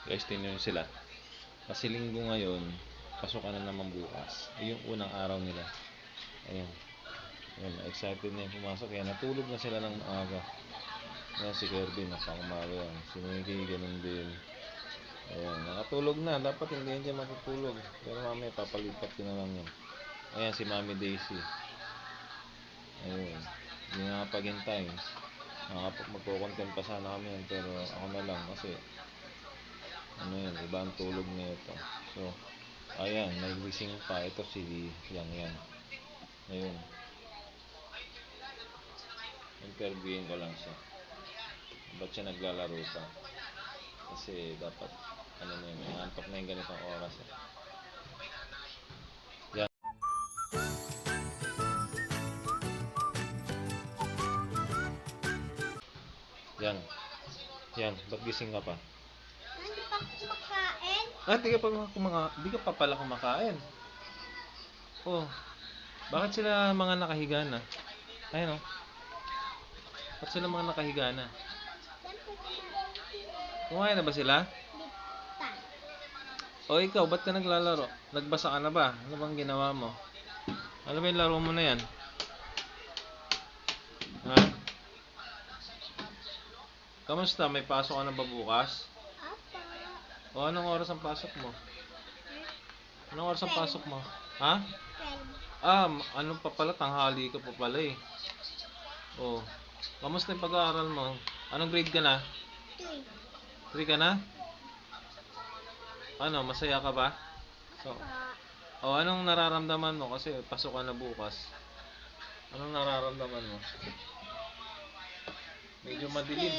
Guys, tingnan nyo sila. Kasi linggo ngayon, pasok na naman bukas. Yung unang araw nila. Ayun. Ayun, excited na yung pumasok. Kaya natulog na sila ng maaga. Ayan, si Kirby, nasa umaga yan. Si Mickey, ganun din. Ayan, nakatulog na. Dapat hindi yan dyan matutulog. Pero mamaya, papalipat ko na lang yan. Ayan, si Mami Daisy. Ayun. Hindi nakapaghintay. Magkukontent pa sana kami yan. Pero ako na lang kasi ano yan, iba ang tulog nito. So, ayan, may gising pa. Ito si Yang. Ayun. Interviewin ko lang siya. Ba't siya naglalaro pa? Kasi dapat, ano na yun, antok na yung ganitong oras. Yan. Yan. Yan, ba't gising ka pa? Hindi pa ako kumakain. Di ka pa pala kumakain. Oh, bakit sila mga nakahiga na? Ayun oh. Bakit sila mga nakahiga na? Kumain na ba sila? Hindi pa. O ikaw, ba't ka naglalaro? Nagbasa ka na ba? Ano bang ginawa mo? Ano ba yung laro mo na yan? Ha? Kamusta? May pasok ka na ba bukas? Apa. O anong oras ang pasok mo? Anong oras ang pasok mo? Ha? Ano pa pala? Tanghali ka pa pala eh. O, kamusta yung pag-aaral mo? Anong grade ka na? 3 ka na? Ano, masaya ka ba? So, anong nararamdaman mo? Kasi pasok ka na bukas. Anong nararamdaman mo? Medyo madilim.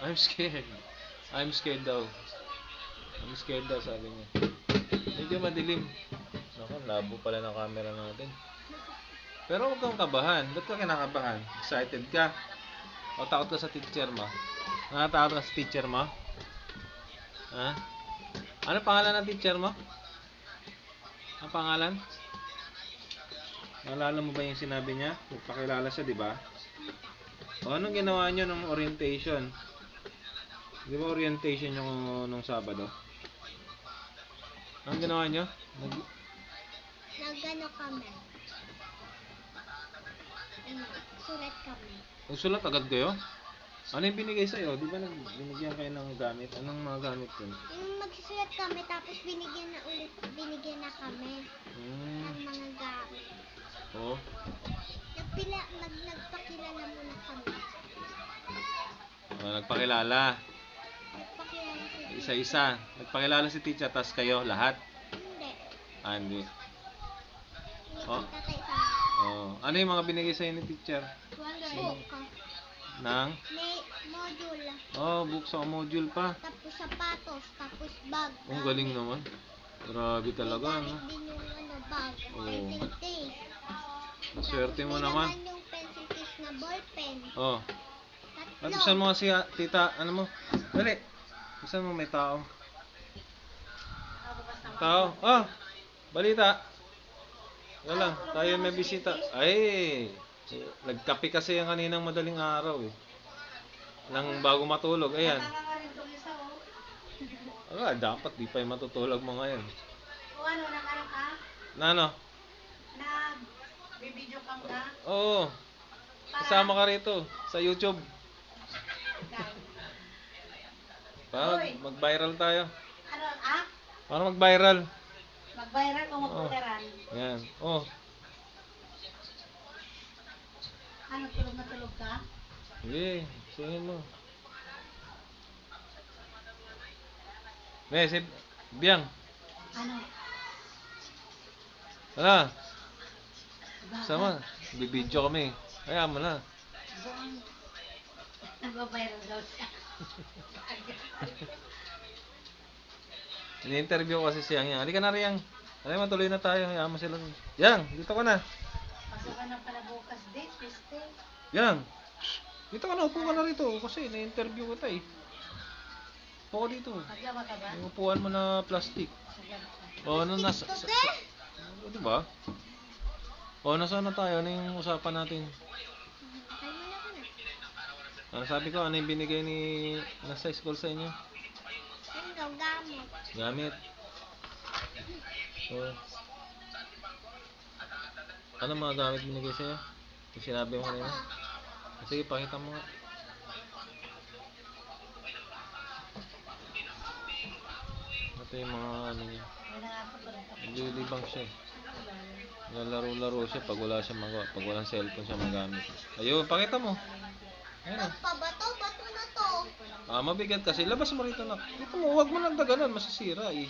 I'm scared. I'm scared daw. I'm scared daw, sabi niya. Medyo madilim. Naku, labo pala ng camera natin. Pero huwag kang kabahan. Ba't ka kinakabahan? Excited ka? O takot ka sa teacher mo? Natatakot ka sa teacher mo? Ha? Ano pangalan ng teacher mo? Ang pangalan? Naalala mo ba yung sinabi niya? Magpakilala siya, di ba? O anong ginawa niyo nung orientation? Di ba orientation yung nung Sabado? Anong ginawa niyo? Nagano kami. Sulat kami. Nagsulat agad kayo? Ano yung binigay sa'yo? Di ba binigyan kayo ng gamit? Anong mga gamit yun? Yung magsusulat kami tapos binigyan na kami ng mga gamit. Oo. Nagpakilala muna kami. Nagpakilala. Nagpakilala si Isa-isa. Nagpakilala si teacher, tas kayo lahat? Hindi. Hindi. Hindi Oh. tatay sa Ano yung mga binigay sa'yo ni teacher? buka. Nang? May module. Book sa module pa. Tapos sapatos. Tapos bag. Ang galing naman. Grabe talaga, May no? gamit din yung bag. Oo. Pencil case. Swerte mo May naman. laman yung pencil case na ballpen. At Tatlo. buksan mo kasi, tita, ano mo? Dali. Buksan mo, may tao. Tao. Balita. Wala, tayo may bisita. Ay, nagkape kasi yung kaninang madaling araw eh. Nang bago matulog, ayan. Dapat di pa yung matutulog mo ngayon. O ano, nag-ano ka? Na ano? Nag-video cam ka? Oo. Kasama ka rito sa YouTube. Para mag-viral tayo. Ano, Para mag-viral. mag-viral o mag-viral? Yan. Ano, tulog na tulog ka? Sige, singin mo. Si Biang. Ano? Tara. Sama. Bibidyo kami. Kaya mo na. Nag-viral daw siya. Ini-interview ko kasi si Yang. Halika na Yang. Halika matuloy na tayo. Hayaan mo sila. Yang, dito ka na. Pasok ka na pala bukas din, piste. Yang. Dito ka na. Upo ka na rito. Kasi na-interview ko tayo. Upo ka dito. Magyama ka ba? Yung upuan mo na plastic. Ano nasa... Diba? Nasaan na tayo? Ano yung usapan natin? Sabi ko, ano yung binigay ni nasa school sa inyo? Ano? Ito, gamit. Gamit. Oh. Ano mga gamit binigay sa'yo? Yung sinabi mo kanina? Sige, pakita mo nga. Ito yung mga ano niya. Wala ako talaga. Naglilibang siya eh. Nalaro-laro siya pag wala siya magawa. Pag walang cellphone siya magamit. Ayun, pakita mo. Ayun. Ito pa ba to? Bato na to. Mabigat kasi. Labas mo rito na. Dito mo, huwag mo lang daganan. Masisira eh.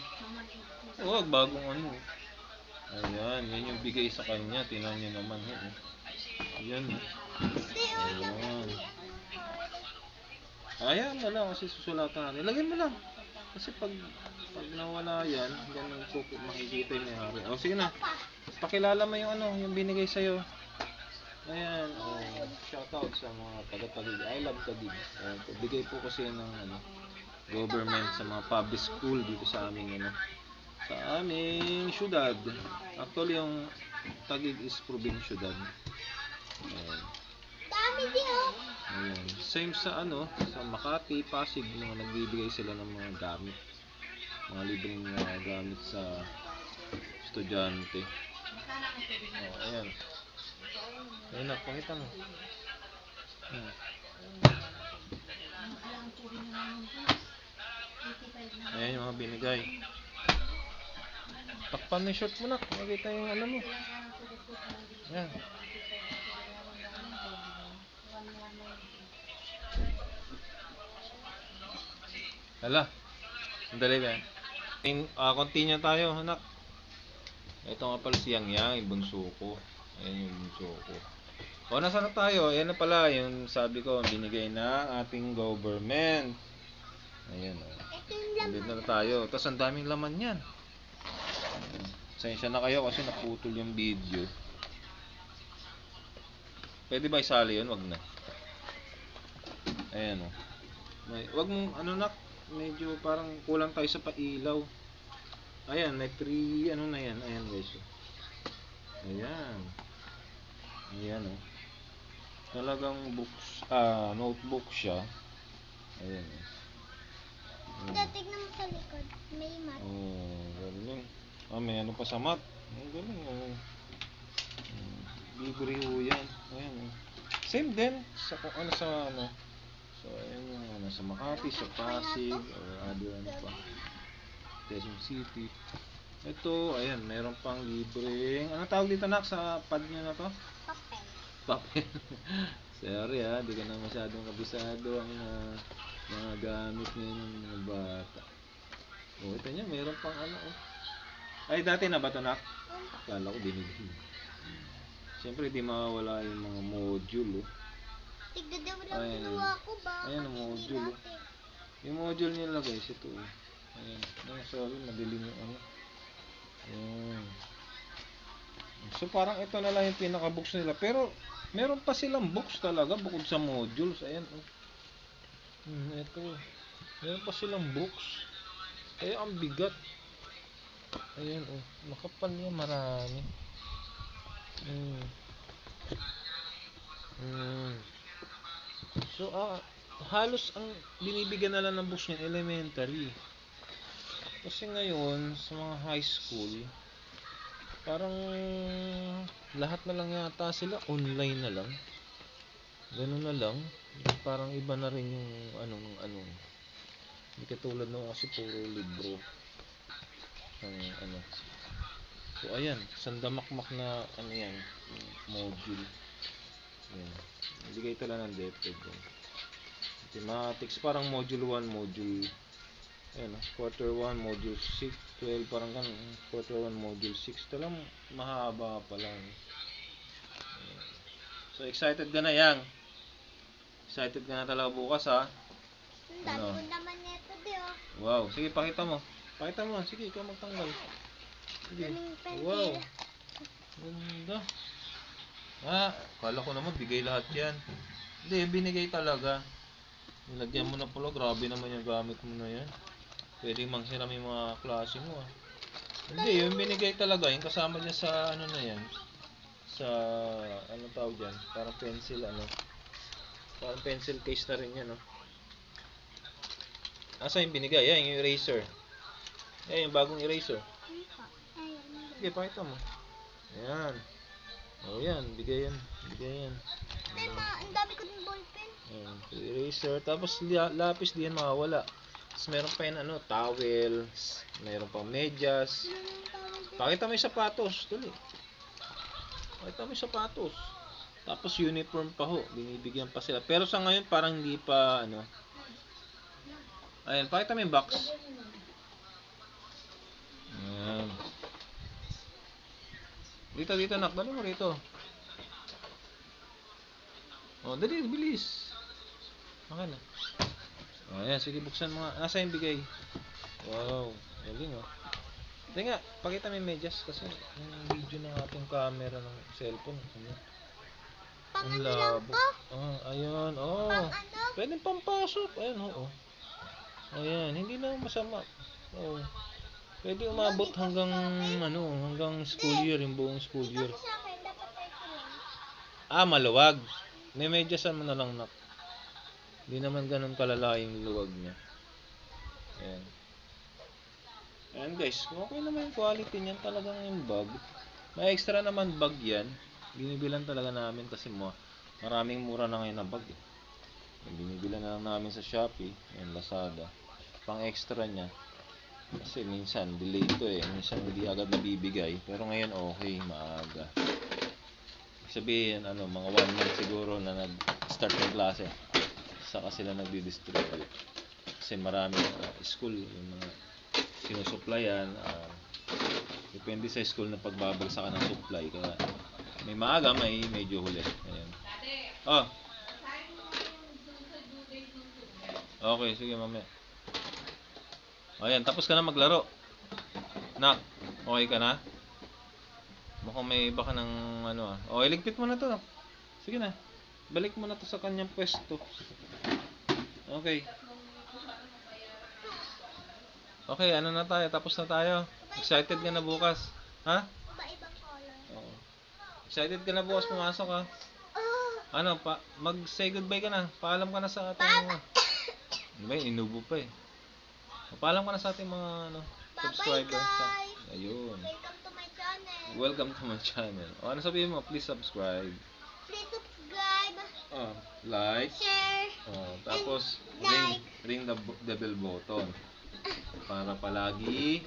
Huwag, bagong ano. Ayan, yan yung bigay sa kanya. Tingnan niyo naman. Ayan. Hindi, Ayan. Ayan mo lang kasi susulatan natin. Lagyan mo lang. Kasi pag nawala yan, yan ang makikita yung may-ari. O sige na. Pakilala mo yung ano, yung binigay sa'yo. Ayan, shoutout sa mga taga-Taguig. I love Taguig. Bigay po kasi ng ano, government sa mga public school dito sa aming ano, sa aming syudad. Actually yung Taguig is provincial syudad. Ayan. dami di oh. Ayan. Same sa ano, sa Makati, Pasig, mga nagbibigay sila ng mga gamit. Mga libreng gamit sa estudyante. Ayan. Ayun na, pakita mo. Ayan yung mga binigay. Takpan mo yung shirt mo na, makita yung ano mo. Ayan. Hala, sandali ba? Continue tayo, anak. Ito nga pala si Yang, yung bunso ko. Ayan yung bunso ko. O, nasa na tayo? Ayan na pala, yung sabi ko, binigay na ating government. Ayan o. Ito yung laman. Nandito na tayo. Tapos ang daming laman yan. Pasensya na kayo kasi naputol yung video. Pwede ba isali yun? Wag na. Ayan o. Wag mong, ano nak, medyo parang kulang tayo sa pailaw. Ayan, may 3, ano na yan. Ayan guys. Ayan. Ayan o. Talagang books, notebook siya. Ayan o. Tignan mo sa likod. May mat. Oh, galing. May ano pa sa mat. Ang galing o. Libre ho yan. Ayan o. Same din sa kung ano sa ano. So, ayan yung ano, sa Makati, sa Pasig, or other ano pa. Quezon City. Ito, ayan, meron pang libreng, ano tawag dito nak sa pad nyo na to? Papel. Papel. Sorry di ka na masyadong kabisado ang mga gamit ngayon ng mga bata. Oh, ito niya, meron pang ano Ay, dati na ba ito nak? Kala ko binigay. Siyempre, di mawawala yung mga module Tignan daw lang Ayan. ginawa ko ba? Ayan ang module Yung module nila guys, ito Ayan. Sorry, madilim yung ano. Ayan. So parang ito na lang yung pinaka-books nila. Pero meron pa silang books talaga bukod sa modules. Ayan. Ito. Meron pa silang books. Kaya ang bigat. Ayan. Makapal yan. Marami. So halos ang binibigyan na lang ng books niyan elementary. Kasi ngayon sa mga high school parang lahat na lang yata sila online na lang. Ganun na lang. Parang iba na rin yung ano. Hindi katulad nung kasi puro libro. Ano. So ayan, sandamakmak na ano yan, module. Ayan. Bigay ito lang ng DepEd. Mathematics, parang module 1, module ayan, quarter 1, module 6, 12, parang ganun. Quarter 1, module 6. Ito lang, mahaba pa lang. So, excited ka na, Yang? Excited ka na talaga bukas, ha? Ang dami ko naman nito di oh. Wow, sige, pakita mo. Pakita mo, sige, ikaw magtanggal. Sige. Daming pencil. Wow. Ganda. Kala ko naman, bigay lahat yan. Hindi, binigay talaga. Nilagyan mo na pala, grabe naman yung gamit mo na yan. Pwedeng manghiram yung mga klase mo Hindi, yung binigay talaga, yung kasama niya sa ano na yan. Sa, ano tawag dyan, parang pencil, parang pencil case na rin yan, Asa yung binigay? Yan, yung eraser. Yan, yung bagong eraser. Ano po? Ayun. Sige, pakita mo. Yan. O yan, bigay yan. Bigay yan. Ay, ang dami ko din ballpen. Yan, eraser. Tapos lapis di yan mawawala. Tapos meron pa yan towels. Meron pa medyas. Ano yung tawag dito? Pakita mo yung sapatos. Dali. Pakita mo yung sapatos. Tapos uniform pa ho. Binibigyan pa sila. Pero sa ngayon parang hindi pa Ayan, pakita mo yung box. Ayan. Dito, nak. Dali mo rito. O, dali. Bilis. Okay na. Ayan, sige, buksan mo nga. Nasa yung bigay. Wow. Galing oh. Hindi nga, pakita mo yung medyas kasi yung video ng ating camera ng cellphone. Pang Ang ano lang labo. po? Ayun. Oh. Pang ano? Pwede pampasok. Ayan, oo. Ayan, hindi na masama. Oo. Pwede umabot hanggang hanggang school year, yung buong school year. Kasi sa akin, dapat tayo lang. Maluwag. May medyasan mo na lang, nak. Hindi naman ganun kalala yung luwag niya. Ayan. Ayan guys, okay naman yung quality niyan, talagang yung bag. May extra naman bag yan. Binibilan talaga namin kasi maraming mura na ngayon na bag. Binibilan na lang namin sa Shopee, and Lazada. Pang extra niya. Kasi minsan delay to minsan hindi agad nabibigay. Pero ngayon okay, maaga. Sabihin mga 1 month siguro na nag-start ng klase. Saka sila nagdi-distribute. Kasi maraming school yung mga sinusuplayan. Depende sa school na pagbabagsakan ng supply. Kaya may maaga, may medyo huli. Ayan. Oh. Okay, sige mamaya. Ayan, tapos ka na maglaro. Nak, okay ka na? Mukhang may iba ka ng Okay, ligpit mo na to. Sige na. Balik mo na to sa kanyang pwesto. Okay. Okay, na tayo? Tapos na tayo. Excited ka na bukas? Ha? Iba-ibang color. Oo. Excited ka na bukas pumasok ha? Oh, Mag-say goodbye ka na. Paalam ka na sa ating inubo pa Paalam ka na sa ating mga subscribers. guys. Ayun. Welcome to my channel. Welcome to my channel. Ano sabihin mo? Please subscribe. Please subscribe, Like. share, Tapos like. ring the bell button. Para palagi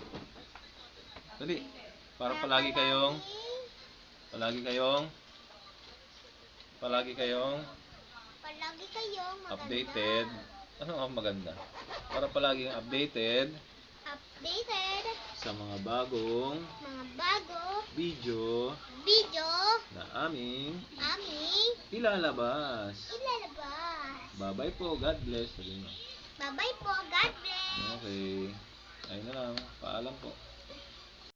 kayong maganda. updated. Ano ang maganda? Para palaging updated sa mga bagong video video na aming aming ilalabas. ilalabas. Bye-bye po. God bless. Sabihin mo. Bye-bye po. God bless. Okay. Ayun na lang. Paalam po.